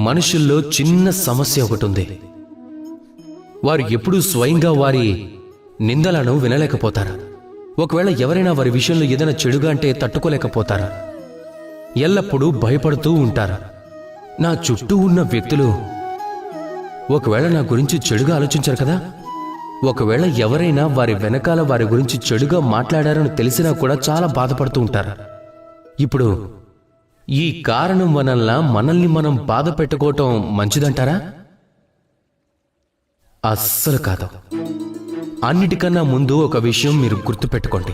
మనుషుల్లో చిన్న సమస్య ఒకటి ఉంది. వారు ఎప్పుడూ స్వయంగా వారి నిందలను వినలేకపోతారు. ఒకవేళ ఎవరైనా వారి విషయంలో ఏదైనా చెడుగా అంటే తట్టుకోలేకపోతారు. ఎల్లప్పుడూ భయపడుతూ ఉంటారు. నా చుట్టూ ఉన్న వ్యక్తులు ఒకవేళ నా గురించి చెడుగా ఆలోచించారు కదా, ఒకవేళ ఎవరైనా వారి వెనకాల వారి గురించి చెడుగా మాట్లాడారని తెలిసినా కూడా చాలా బాధపడుతూ ఉంటారు. ఇప్పుడు ఈ కారణం వలన మనల్ని మనం బాధ పెట్టుకోవటం మంచిదంటారా? అస్సలు కాదు. అన్నిటికన్నా ముందు ఒక విషయం మీరు గుర్తుపెట్టుకోండి.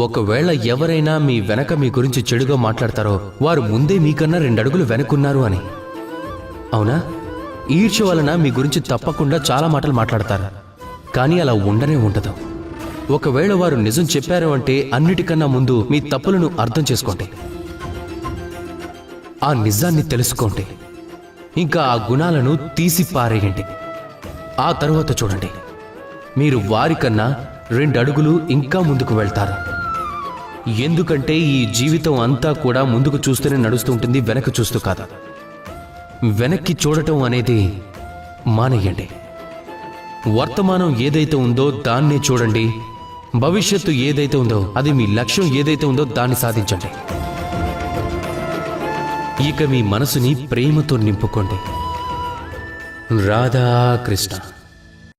ఒకవేళ ఎవరైనా మీ వెనక మీ గురించి చెడుగా మాట్లాడతారో వారు ముందే మీకన్నా 2 అడుగులు వెనక్కున్నారు అని. అవునా? ఈర్ష్య వలన మీ గురించి తప్పకుండా చాలా మాటలు మాట్లాడతారు, కానీ అలా ఉండనే ఉండదు. ఒకవేళ వారు నిజం చెప్పారు అంటే అన్నిటికన్నా ముందు మీ తప్పులను అర్థం చేసుకోండి, ఆ నిజాన్ని తెలుసుకోండి, ఇంకా ఆ గుణాలను తీసి పారేయండి. ఆ తరువాత చూడండి, మీరు వారికన్నా 2 అడుగులు ఇంకా ముందుకు వెళ్తారు. ఎందుకంటే ఈ జీవితం అంతా కూడా ముందుకు చూస్తూనే నడుస్తూ ఉంటుంది, వెనక్కి చూస్తూ కాదు. వెనక్కి చూడటం అనేది మానేయండి. వర్తమానం ఏదైతే ఉందో దాన్నే చూడండి. భవిష్యత్తు ఏదైతే ఉందో, అది మీ లక్ష్యం ఏదైతే ఉందో దాన్ని సాధించండి. ఇక మీ మనసుని ప్రేమతో నింపుకోండి. రాధాకృష్ణ.